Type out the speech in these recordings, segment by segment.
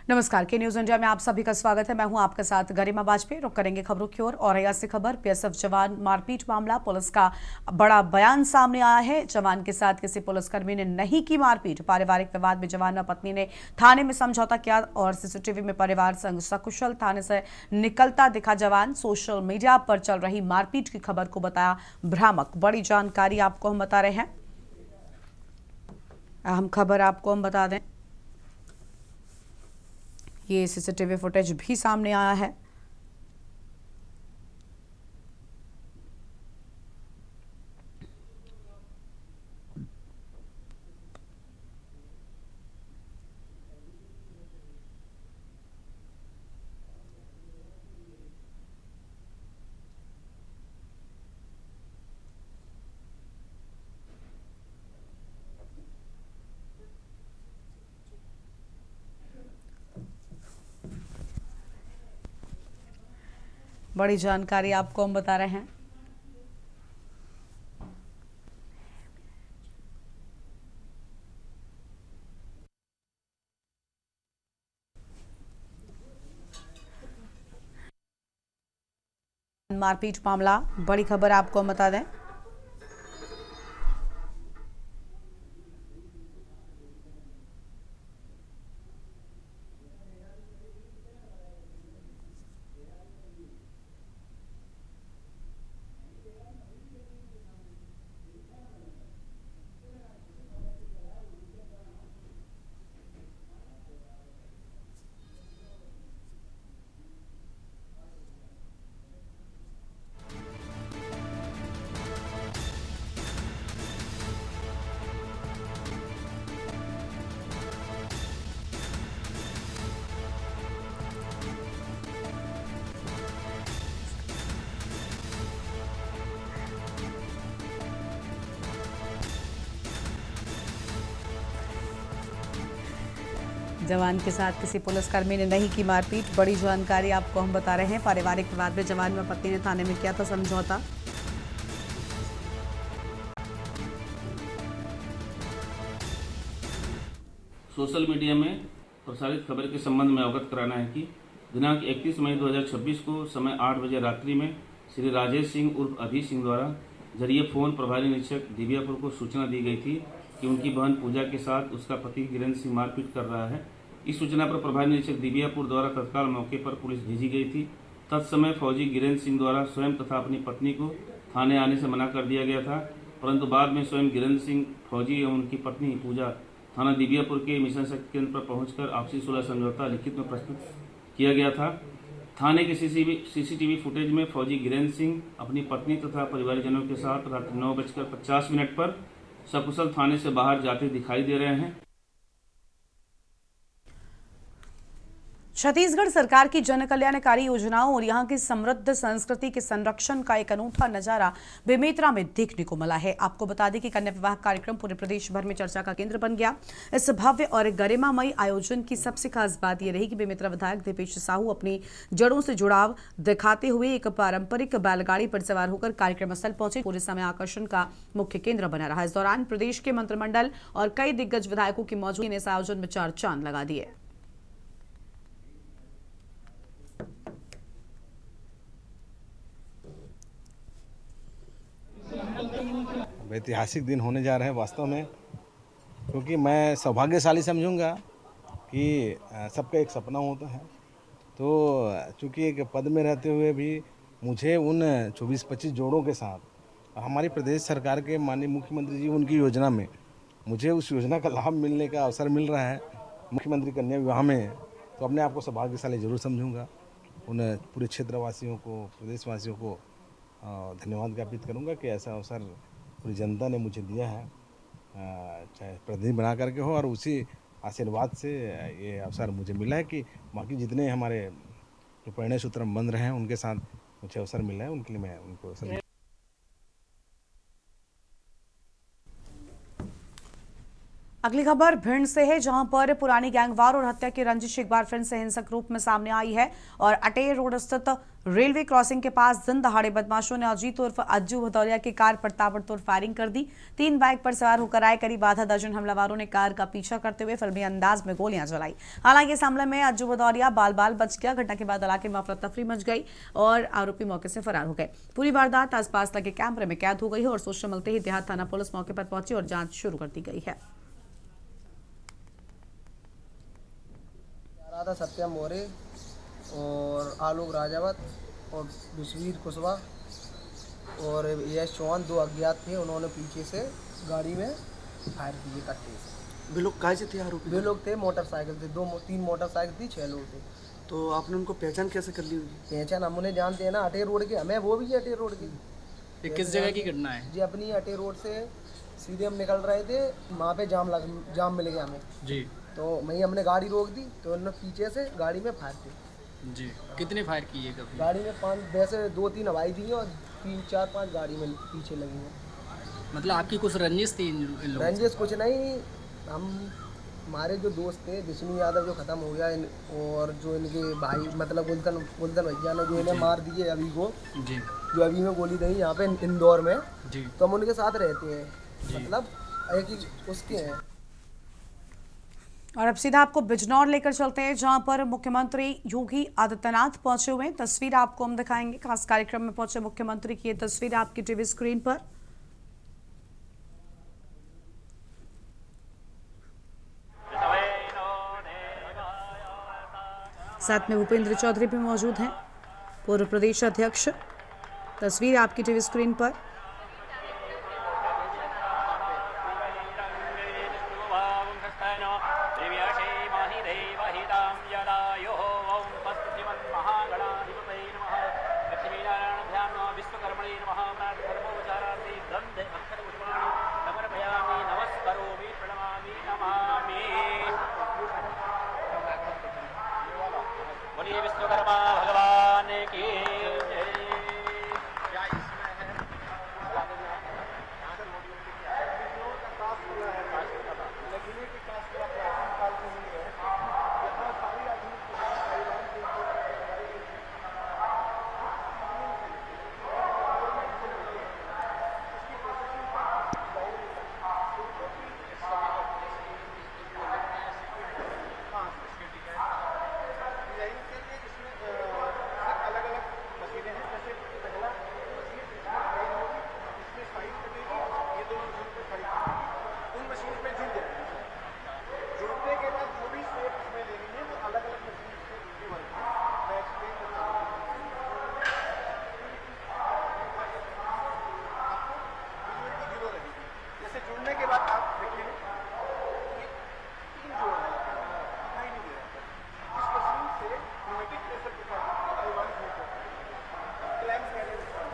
नमस्कार के news India में आप सभी का स्वागत है। मैं हूं आपके साथ गरिमा वाजपेयी। रुक करेंगे खबरों की ओर और ऐसी खबर बीएसएफ जवान मारपीट मामला। पुलिस का बड़ा बयान सामने आया है। जवान के साथ किसी पुलिसकर्मी ने नहीं की मारपीट। पारिवारिक विवाद में जवान व पत्नी ने थाने में समझौता किया और सीसीटीवी में परिवार संग सकुशल थाने से निकलता दिखा जवान। सोशल मीडिया पर चल रही मारपीट की खबर को बताया भ्रामक। बड़ी जानकारी आपको हम बता रहे हैं। अहम खबर आपको हम बता दें, ये सीसीटीवी फुटेज भी सामने आया है। बड़ी जानकारी आपको हम बता रहे हैं। मारपीट मामला, बड़ी खबर आपको हम बता दें। जवान के साथ किसी पुलिसकर्मी ने नहीं की मारपीट। बड़ी जानकारी आपको हम बता रहे हैं। पारिवारिक विवाद में जवान व पत्नी ने थाने में किया था समझौता। सोशल मीडिया में प्रसारित खबर के संबंध में अवगत कराना है कि दिनांक 31 मई 2026 को समय 8 बजे रात्रि में श्री राजेश सिंह उर्फ अधी सिंह द्वारा जरिए फोन प्रभारी निरीक्षक दिव्यापुर को सूचना दी गई थी कि उनकी बहन पूजा के साथ उसका पति गिरेंद्र सिंह मारपीट कर रहा है। इस सूचना पर प्रभारी निरीक्षक दिव्यापुर द्वारा तत्काल मौके पर पुलिस भेजी गई थी। तत्समय फौजी गिरेंद्र सिंह द्वारा स्वयं तथा अपनी पत्नी को थाने आने से मना कर दिया गया था, परंतु बाद में स्वयं गिरेंद्र सिंह, फौजी एवं उनकी पत्नी पूजा थाना दिव्यापुर के मिशन शक्ति केंद्र पर पहुंचकर आपसी सुलह समझौता लिखित में प्रस्तुत किया गया था। थाने के सीसीटीवी फुटेज में फौजी गिरेंद्र सिंह अपनी पत्नी तथा परिवारजनों के साथ रात्रि 9:50 पर सकुशल थाने से बाहर जाते दिखाई दे रहे हैं। छत्तीसगढ़ सरकार की जन कल्याणकारी योजनाओं और यहां की समृद्ध संस्कृति के संरक्षण का एक अनूठा नजारा बेमेतरा में देखने को मिला है। आपको बता दें कि कन्या विवाह कार्यक्रम पूरे प्रदेश भर में चर्चा का केंद्र बन गया। इस भव्य और गरिमामयी आयोजन की सबसे खास बात यह रही कि बेमेतरा विधायक दीपेश साहू अपनी जड़ों से जुड़ाव दिखाते हुए एक पारंपरिक बैलगाड़ी पर सवार होकर कार्यक्रम स्थल पहुंचे। पूरे समय आकर्षण का मुख्य केंद्र बना रहा। इस दौरान प्रदेश के मंत्रिमंडल और कई दिग्गज विधायकों की मौजूदगी ने इस आयोजन में चार चांद लगा दिए। ऐतिहासिक दिन होने जा रहे हैं वास्तव में, क्योंकि मैं सौभाग्यशाली समझूंगा कि सबका एक सपना होता है। तो चूँकि एक पद में रहते हुए भी मुझे उन 24-25 जोड़ों के साथ हमारी प्रदेश सरकार के माननीय मुख्यमंत्री जी उनकी योजना में मुझे उस योजना का लाभ मिलने का अवसर मिल रहा है मुख्यमंत्री कन्या विवाह में, तो अपने आप को सौभाग्यशाली जरूर समझूंगा। उन पूरे क्षेत्रवासियों को, प्रदेशवासियों को धन्यवाद ज्ञापित करूंगा कि ऐसा अवसर पूरी जनता ने मुझे दिया है, चाहे प्रतिनिधि बना करके हो, और उसी आशीर्वाद से ये अवसर मुझे मिला है कि बाकी जितने हमारे जो परिणय सूत्र बंध रहे हैं उनके साथ मुझे अवसर मिला है, उनके लिए मैं उनको अवसर। अगली खबर भिंड से है, जहां पर पुरानी गैंगवार और हत्या की रंजिश एक बार फिर से हिंसक रूप में सामने आई है और अटेर रोड स्थित रेलवे क्रॉसिंग के पास दिन दहाड़े बदमाशों ने अजीत उर्फ अज्जू भदौरिया की कार पर ताबड़तोड़ फायरिंग कर दी। 3 बाइक पर सवार होकर आए करीब आधा दर्जन हमलावरों ने कार का पीछा करते हुए फिल्मी अंदाज में गोलियां चलाई। हालांकि इस हमले में अज्जू भदौरिया बाल बाल बच गया। घटना के बाद इलाके में अफरा तफरी मच गई और आरोपी मौके से फरार हो गए। पूरी वारदात आसपास लगे कैमरे में कैद हो गई है और सूचना मिलते ही देहात थाना पुलिस मौके पर पहुंची और जांच शुरू कर दी गई है। राधा सत्यम मोरे और आलोक राजावत और विश्वीर कुशवाहा और यश चौहान 2 अज्ञात थे। उन्होंने पीछे से गाड़ी में फायर किए कट्टे से। वे लोग कैसे थे आरोपी? वे लोग थे मोटरसाइकिल से, 3 मोटरसाइकिल थी, 6 लोग थे। तो आपने उनको पहचान कैसे कर ली? पहचान हम उन्हें जानते हैं ना, अटेर रोड के, हमें वो भी अटेर रोड की। ये किस जगह की घटना है जी? अपनी अटेर रोड से सीधे हम निकल रहे थे, वहाँ पे जाम मिल गया हमें जी। तो वहीं हमने गाड़ी रोक दी तो उन्होंने पीछे से गाड़ी में फायर किए जी। कितने फायर किए कभी? गाड़ी में 5, वैसे 2-3 हवाई दी और 3-4-5 गाड़ी में पीछे लगी हैं। मतलब आपकी कुछ रंजिश थी इन लोगों से? रंजिश कुछ नहीं, हम हमारे जो दोस्त थे विष्णु यादव जो ख़त्म हो गया और जो इनके भाई मतलब गुलशन भैया ने जो इन्हें मार दिए अभी को जी, जो अभी में गोली दी यहाँ पे इंदौर में जी, तो हम उनके साथ रहते हैं, मतलब एक ही उसके हैं। और अब सीधा आपको बिजनौर लेकर चलते हैं, जहां पर मुख्यमंत्री योगी आदित्यनाथ पहुंचे हुए हैं। तस्वीर आपको हम दिखाएंगे। खास कार्यक्रम में पहुंचे मुख्यमंत्री की ये तस्वीर आपकी टीवी स्क्रीन पर। साथ में भूपेंद्र चौधरी भी मौजूद हैं, पूर्व प्रदेश अध्यक्ष। तस्वीर आपकी टीवी स्क्रीन पर। विश्वकर्मा भगवान की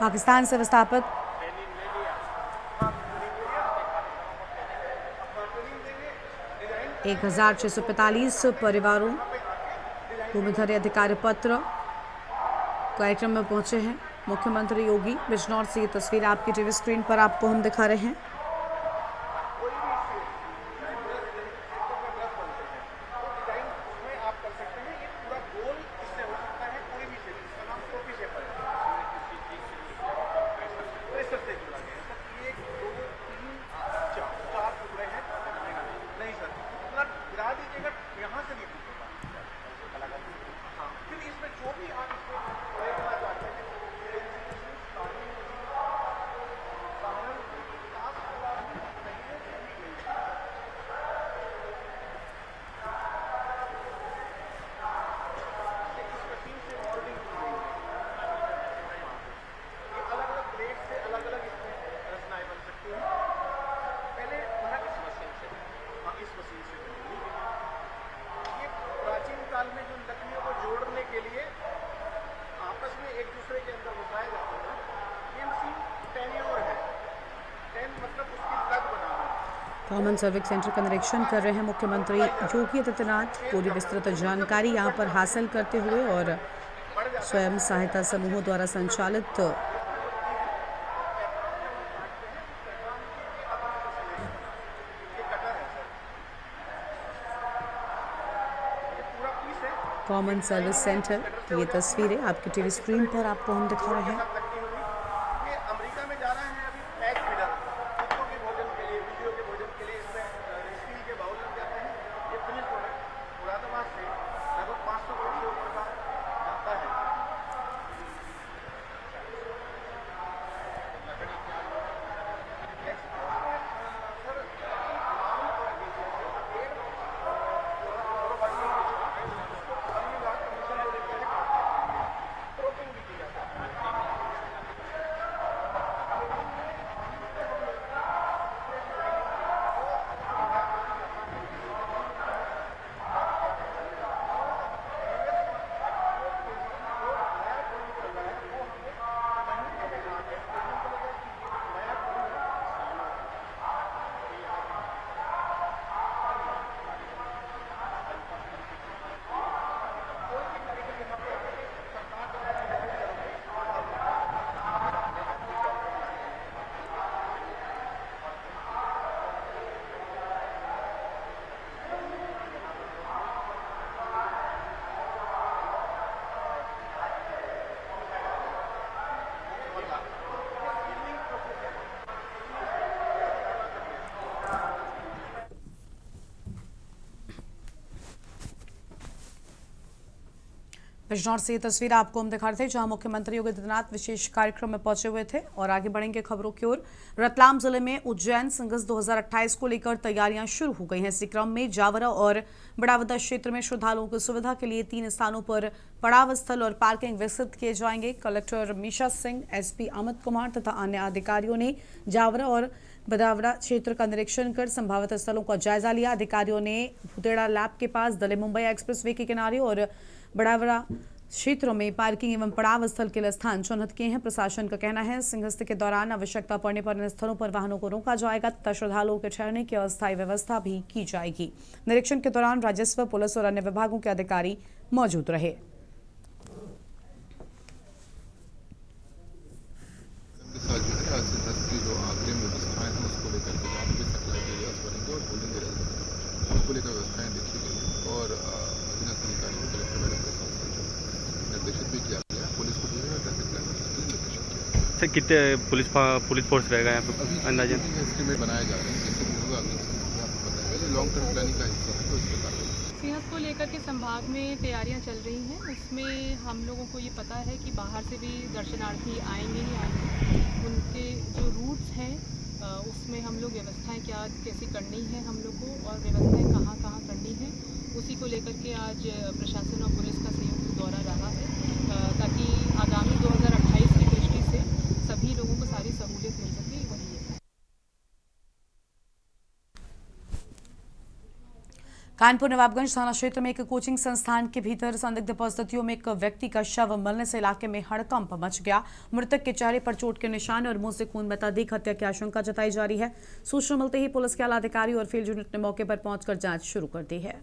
पाकिस्तान से विस्थापित एक 1645 परिवारों भूमिधरी अधिकार पत्र कार्यक्रम में पहुंचे हैं मुख्यमंत्री योगी। बिजनौर से ये तस्वीर आपकी टीवी स्क्रीन पर आपको हम दिखा रहे हैं। कॉमन सर्विस सेंटर का निरीक्षण कर रहे हैं मुख्यमंत्री योगी आदित्यनाथ। पूरी विस्तृत जानकारी यहां पर हासिल करते हुए और स्वयं सहायता समूहों द्वारा संचालित कॉमन सर्विस सेंटर की ये तस्वीरें आपकी टीवी स्क्रीन पर आपको हम दिखा रहे हैं। ये अमेरिका में जा रहे हैं अभी पैक फीडर कुत्तों के भोजन के लिए, वीडियो के भोजन के लिए इसमें स्टील के बाउल लग जाते हैं। ये फिनिश प्रोडक्ट मुरादाबाद से लगभग 500 करोड़ से ऊपर का जाता है। बिजनौर से ये तस्वीर आपको हम दिखा रहे थे जहां मुख्यमंत्री योगी आदित्यनाथ विशेष कार्यक्रम में पहुंचे हुए थे। और आगे बढ़ेंगे खबरों की ओर। रतलाम जिले में उज्जैन संगस 2028 को लेकर तैयारियां शुरू हो गई हैं। इसी क्रम में जावरा और बड़ावदा क्षेत्र में श्रद्धालुओं की सुविधा के लिए 3 स्थानों पर पड़ाव स्थल और पार्किंग विकसित किए जाएंगे। कलेक्टर मीशा सिंह, एसपी अमित कुमार तथा अन्य अधिकारियों ने जावरा और बड़ावदा क्षेत्र का निरीक्षण कर संभावित स्थलों का जायजा लिया। अधिकारियों ने भुतेड़ा लैब के पास दिल्ली मुंबई एक्सप्रेसवे के किनारे और बड़ावड़ा क्षेत्रों में पार्किंग एवं पड़ाव स्थल के लिए स्थान चिन्हित किए हैं। प्रशासन का कहना है सिंहस्थ के दौरान आवश्यकता पड़ने पर इन स्थलों पर वाहनों को रोका जाएगा तथा श्रद्धालुओं के ठहरने की अस्थायी व्यवस्था भी की जाएगी। निरीक्षण के दौरान राजस्व, पुलिस और अन्य विभागों के अधिकारी मौजूद रहे। सर कितने पुलिस फोर्स रहेगा यहाँ पे अंदाजन? एस्टिमेट बनाए जा रहे हैं, जैसे भी होगा अगली आपको बताएगा। ये लॉन्ग टर्म प्लानिंग का हिस्सा है, तो इस प्रकार सिंहस्थ को लेकर के संभाग में तैयारियां चल रही हैं। उसमें हम लोगों को ये पता है कि बाहर से भी दर्शनार्थी आएंगे ही आएंगे। उनके जो रूट्स हैं उसमें हम लोग व्यवस्थाएं कैसी करनी है हम लोग को, और व्यवस्थाएं कहाँ कहाँ करनी है, उसी को लेकर के आज प्रशासन और पुलिस का संयुक्त दौरा रहा है ताकि आगामी 2028 की दृष्टि से सभी लोगों को सारी सहूलियत मिल सके। वही है। कानपुर नवाबगंज थाना क्षेत्र में एक कोचिंग संस्थान के भीतर संदिग्ध परिस्थितियों में एक व्यक्ति का शव मिलने से इलाके में हड़कंप मच गया। मृतक के चेहरे पर चोट के निशान और मुंह से खून बहता देख हत्या की आशंका जताई जा रही है। सूचना मिलते ही पुलिस के आला अधिकारी और फील्ड यूनिट ने मौके पर पहुंचकर जांच शुरू कर दी है।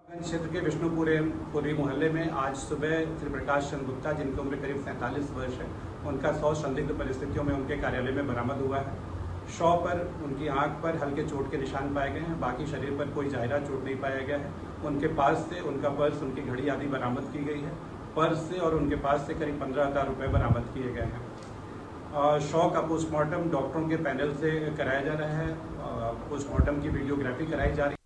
क्षेत्र के विष्णुपुरी मोहल्ले में आज सुबह श्री प्रकाश चंद्र गुप्ता, जिनकी उम्र करीब 47 वर्ष है, उनका शव संदिग्ध परिस्थितियों में उनके कार्यालय में बरामद हुआ है। शव पर उनकी आंख पर हल्के चोट के निशान पाए गए हैं, बाकी शरीर पर कोई जाहिरा चोट नहीं पाया गया है। उनके पास से उनका पर्स, उनकी घड़ी आदि बरामद की गई है। पर्स से और उनके पास से करीब 15,000 रुपये बरामद किए गए हैं। शव का पोस्टमार्टम डॉक्टरों के पैनल से कराया जा रहा है। पोस्टमार्टम की वीडियोग्राफी कराई जा रही है।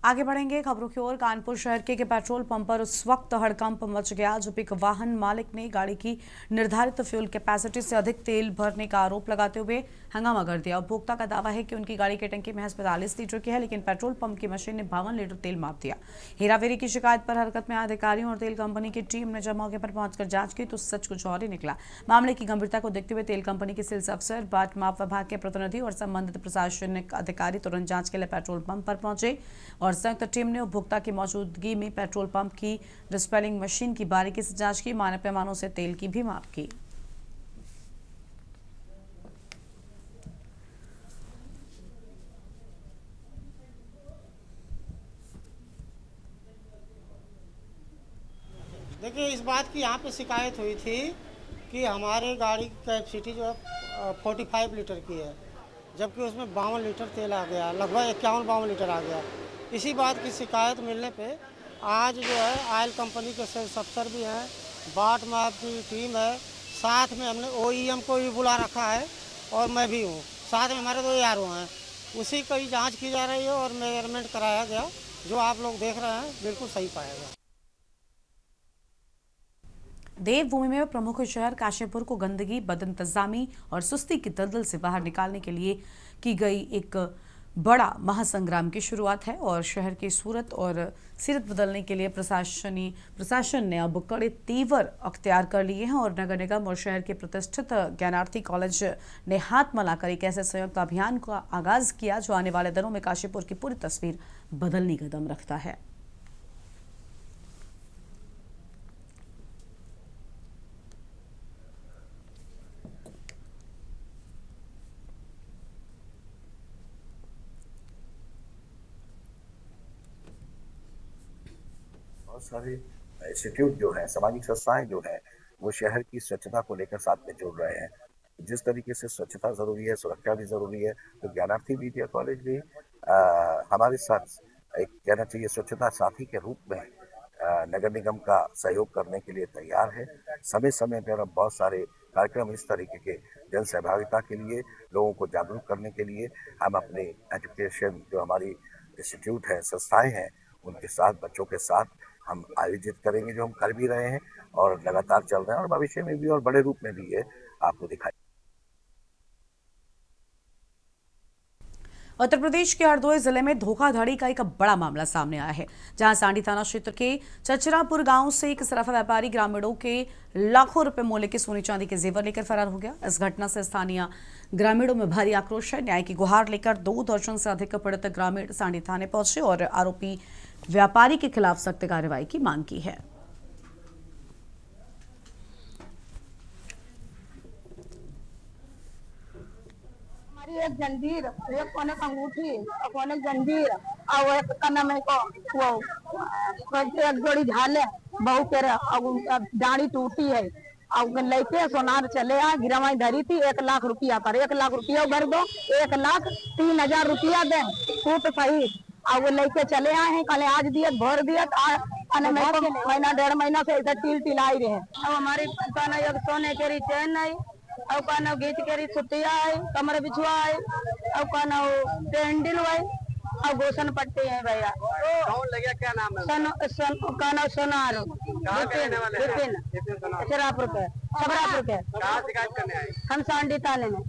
आगे बढ़ेंगे खबरों की ओर। कानपुर शहर के पेट्रोल पंप पर उस वक्त हड़कंप मच गया जब एक वाहन मालिक ने गाड़ी की निर्धारित फ्यूल कैपेसिटी से अधिक तेल भरने का आरोप लगाते हुए हंगामा कर दिया। उपभोक्ता का दावा है कि उनकी गाड़ी की टंकी महज 45 लीटर की है, लेकिन पेट्रोल पंप की मशीन ने 52 लीटर तेल माप दिया। हेराफेरी की शिकायत पर हरकत में आए अधिकारियों और तेल कंपनी की टीम ने जब मौके पर पहुंचकर जांच की तो सच कुछ और ही निकला। मामले की गंभीरता को देखते हुए तेल कंपनी के सेल्स अफसर, बाट माप विभाग के प्रतिनिधि और संबंधित प्रशासनिक अधिकारी तुरंत जांच के लिए पेट्रोल पंप पर पहुंचे और संयुक्त टीम ने उपभोक्ता की मौजूदगी में पेट्रोल पंप की डिस्पेलिंग मशीन की बारीकी से जांच की, मानक पैमानों से तेल की भी माप की। देखिए, इस बात की यहाँ पे शिकायत हुई थी कि हमारी गाड़ी की कैपेसिटी जो है 45 लीटर की है, जबकि उसमें 52 लीटर तेल आ गया, लगभग 51-52 लीटर आ गया। इसी बात की शिकायत मिलने पे आज जो है ऑयल कंपनी के सेल्स अफसर भी हैं, बाट माप की टीम है, साथ में हमने OEM को भी बुला रखा है और मैं भी हूँ, साथ में हमारे 2 यारों हैं। उसी की जाँच की जा रही है और मेजरमेंट कराया गया। जो आप लोग देख रहे हैं बिल्कुल सही पाया गया। देवभूमि में प्रमुख शहर काशीपुर को गंदगी, बदइंतजामी और सुस्ती की दलदल से बाहर निकालने के लिए की गई एक बड़ा महासंग्राम की शुरुआत है और शहर की सूरत और सीरत बदलने के लिए प्रशासन ने अब कड़े तेवर अख्तियार कर लिए हैं और नगर निगम और शहर के प्रतिष्ठित ज्ञानार्थी कॉलेज ने हाथ मिलाकर एक ऐसे संयुक्त अभियान का आगाज किया जो आने वाले दिनों में काशीपुर की पूरी तस्वीर बदलने का दम रखता है। बहुत सारे इंस्टीट्यूट जो है, सामाजिक संस्थाएं जो है, वो शहर की स्वच्छता को लेकर साथ में जुड़ रहे हैं। जिस तरीके से स्वच्छता जरूरी है, सुरक्षा भी जरूरी है, तो ज्ञानार्थी विद्या कॉलेज भी हमारे साथ एक कहना चाहिए स्वच्छता साथी के रूप में नगर निगम का सहयोग करने के लिए तैयार है। समय समय पर बहुत सारे कार्यक्रम इस तरीके के जन सहभागिता के लिए, लोगों को जागरूक करने के लिए हम अपने एजुकेशन जो हमारी इंस्टीट्यूट है, संस्थाएं हैं, उनके साथ, बच्चों के साथ हम आयोजित करेंगे, जो हम कर भी रहे हैं और लगातार चल रहे हैं और भविष्य में भी और बड़े रूप में भी ये आपको दिखाई। उत्तर प्रदेश के हरदोई जिले में धोखाधड़ी का एक बड़ा मामला सामने आया है, जहां सांडी थाना क्षेत्र के चचरापुर गांव से एक सराफा व्यापारी ग्रामीणों के लाखों रुपए मूल्य के सोने चांदी के जेवर लेकर फरार हो गया। इस घटना से स्थानीय ग्रामीणों में भारी आक्रोश है। न्याय की गुहार लेकर 2 दर्जन से अधिक पीड़ित ग्रामीण सांडी थाने पहुंचे और आरोपी व्यापारी के खिलाफ सख्त कार्रवाई की मांग की है। एक जंजीर, एक कोने का अंगूठी, कोने जंजीर और एक कनम को वो एक जोड़ी झाले बहू के डाड़ी टूटी है और लेके सोनार चले आए, गिरवाई धरी थी 1 लाख रुपया पर, 1 लाख रुपया भर दो, 1,03,000 रुपया दे टूट सही और वो लेके चले आए हैं। कल आज दिए भर दिए, महीना 1.5 महीना से इधर टिलाई रहे। अब हमारी सोने के चैन नहीं और कहना घीच के छुट्टिया है, कमर बिछुआ है और कहना पेंडिल है और गोसन पट्टी है भैया। कौन लगे, क्या नाम है? कहना सोनार विपिन शरापुर के। कहाँ शिकायत करने आए? हम सांडी थाने में।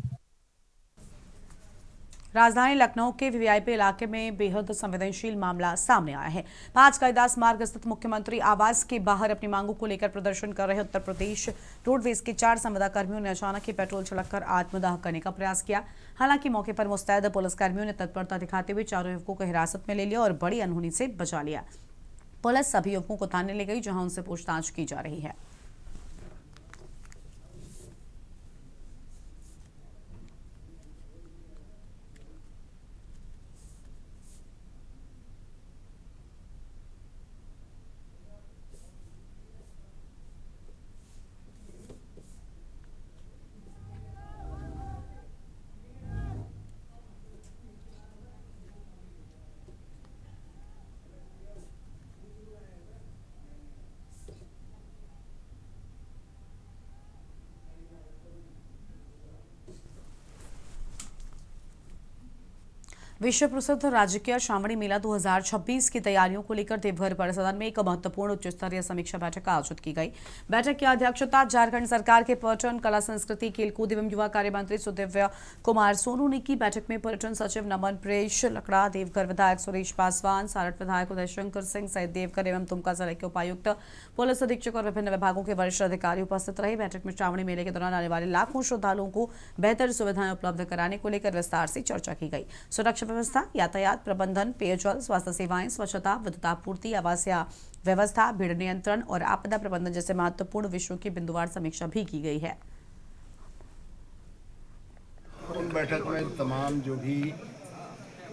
राजधानी लखनऊ के वीआईपी इलाके में बेहद संवेदनशील मामला सामने आया है। 5 कालिदास मार्ग स्थित मुख्यमंत्री आवास के बाहर अपनी मांगों को लेकर प्रदर्शन कर रहे उत्तर प्रदेश रोडवेज के 4 संविदा कर्मियों ने अचानक ही पेट्रोल छिड़ककर आत्मदाह करने का प्रयास किया। हालांकि मौके पर मुस्तैद पुलिसकर्मियों ने तत्परता दिखाते हुए चारों युवकों को हिरासत में ले लिया और बड़ी अनहोनी से बचा लिया। पुलिस सभी युवकों को थाने ले गई, जहां उनसे पूछताछ की जा रही है। विश्व प्रसिद्ध राजकीय श्रावणी मेला 2026 की तैयारियों को लेकर देवघर परिसदन में एक महत्वपूर्ण उच्च स्तरीय समीक्षा बैठक आयोजित की गई। बैठक की अध्यक्षता झारखंड सरकार के पर्यटन, कला, संस्कृति, खेलकूद एवं युवा कार्य मंत्री सुदिव्य कुमार सोनू ने की। बैठक में पर्यटन सचिव नमन प्रेश लकड़ा, देवघर विधायक सुरेश पासवान, सारठ विधायक उदय शंकर सिंह सहित देवघर एवं दुमका जिले के उपायुक्त, पुलिस अधीक्षक और विभिन्न विभागों के वरिष्ठ अधिकारी उपस्थित रहे। बैठक में श्रावणी मेले के दौरान आने वाले लाखों श्रद्धालुओं को बेहतर सुविधाएं उपलब्ध कराने को लेकर विस्तार से चर्चा की गई। सुरक्षा व्यवस्था, यातायात प्रबंधन, पेयजल, स्वास्थ्य सेवाएं, स्वच्छता, विद्युत आपूर्ति, आवासीय व्यवस्था, भीड़ नियंत्रण और आपदा प्रबंधन जैसे महत्वपूर्ण विषयों की बिंदुवार समीक्षा भी की गई है। उन बैठक में तमाम जो भी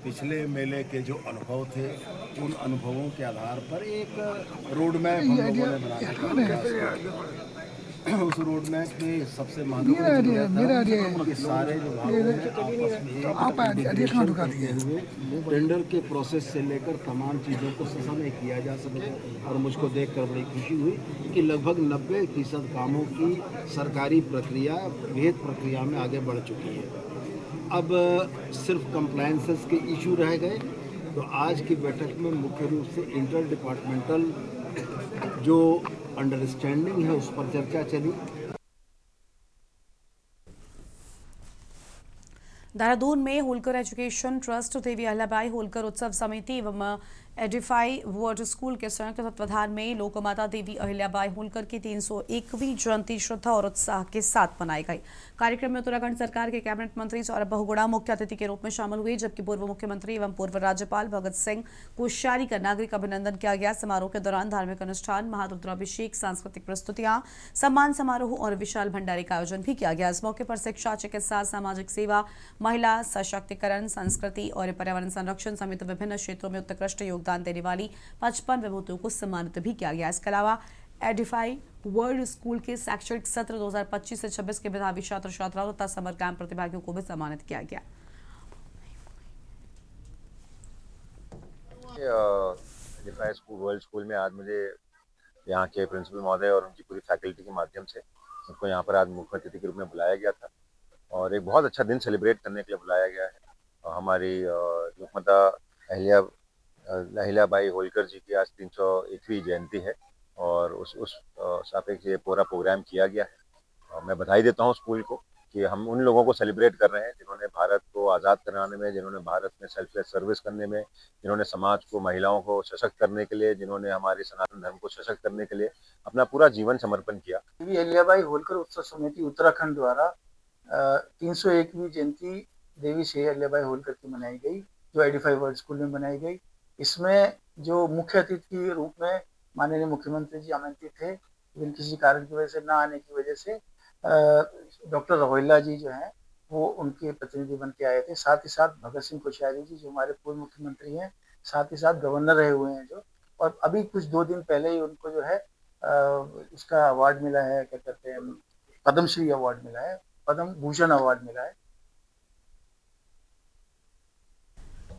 पिछले मेले के जो अनुभव थे, उन अनुभवों के आधार पर एक रोड मैप हम लोगों ने बनाने का प्रयास किया। उस रोड मैप में सबसे महत्वपूर्ण कि सारे विभागों में आपस में टेंडर के प्रोसेस से लेकर तमाम चीज़ों को समय किया जा सके। और मुझको देखकर बड़ी खुशी हुई कि लगभग 90% कामों की सरकारी प्रक्रिया विहित प्रक्रिया में आगे बढ़ चुकी है। अब सिर्फ कंप्लायंसेस के इशू रह गए। तो आज की बैठक में मुख्य रूप से इंटर डिपार्टमेंटल जो अंडरस्टैंडिंग है उस पर चर्चा चली। देहरादून में होलकर एजुकेशन ट्रस्ट, देवी अहिल्याबाई होलकर उत्सव समिति एवं एडिफाई वर्ड स्कूल के संयुक्त तत्वाधान में लोकमाता देवी अहिल्याबाई होलकर की 301वीं जयंती श्रद्धा और उत्साह के साथ मनाई गई। कार्यक्रम में उत्तराखंड सरकार के कैबिनेट मंत्री सौरभ बहुगुणा मुख्य अतिथि के रूप में शामिल हुए, जबकि पूर्व मुख्यमंत्री एवं पूर्व राज्यपाल भगत सिंह कोश्यारी का नागरिक अभिनंदन किया गया। समारोह के दौरान धार्मिक अनुष्ठान, महारुद्राभिषेक, सांस्कृतिक प्रस्तुतियां, सम्मान समारोह और विशाल भंडारे का आयोजन भी किया गया। इस मौके पर शिक्षा, चिकित्सा, सामाजिक सेवा, महिला सशक्तिकरण, संस्कृति और पर्यावरण संरक्षण समेत विभिन्न क्षेत्रों में उत्कृष्ट योगदान देने वाली 55 विभूतियों को सम्मानित भी किया गया। इसके अलावा एडिफाई वर्ल्ड स्कूल के शैक्षणिक सत्र 2025 से 26 के मेधावी छात्र छात्राओं तथा समर कैंप प्रतिभागियों को भी सम्मानित किया गया। एडिफाई स्कूल वर्ल्ड स्कूल में आज मुझे यहाँ के प्रिंसिपल महोदय और उनकी पूरी फैकल्टी के माध्यम से उनको यहाँ पर आज मुख्य अतिथि के रूप में बुलाया गया था और एक बहुत अच्छा दिन सेलिब्रेट करने के लिए बुलाया गया है। और हमारी लोकमाता अहिल्याबाई होलकर जी की आज 301वीं जयंती है और उस सापेक्ष ये पूरा प्रोग्राम किया गया है। और मैं बधाई देता हूँ स्कूल को कि हम उन लोगों को सेलिब्रेट कर रहे हैं जिन्होंने भारत को आज़ाद कराने में, जिन्होंने भारत में सेल्फलेस सर्विस करने में, जिन्होंने समाज को, महिलाओं को सशक्त करने के लिए, जिन्होंने हमारे सनातन धर्म को सशक्त करने के लिए अपना पूरा जीवन समर्पण किया। देवी अहिल्याबाई होलकर उत्सव समिति उत्तराखंड द्वारा 301वीं जयंती देवी श्री अहिल्याबाई होलकर की मनाई गई, जो एडिफाई वर्ल्ड स्कूल में मनाई गई। इसमें जो मुख्य अतिथि के रूप में माननीय मुख्यमंत्री जी आमंत्रित थे, लेकिन किसी कारण की वजह से ना आने की वजह से डॉक्टर रघोइला जी जो हैं वो उनके प्रतिनिधि बन के आए थे। साथ ही साथ भगत सिंह कोश्यारी जी जो हमारे पूर्व मुख्यमंत्री हैं, साथ ही साथ गवर्नर रहे हुए हैं जो, और अभी कुछ 2 दिन पहले ही उनको जो है उसका अवार्ड मिला है, क्या कहते हैं, पद्मश्री अवार्ड मिला है, पद्म भूषण अवार्ड मिला है।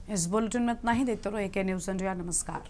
इस बुलेटिन में इतना ही। देखते रहो AK न्यूज़ इंडिया। नमस्कार।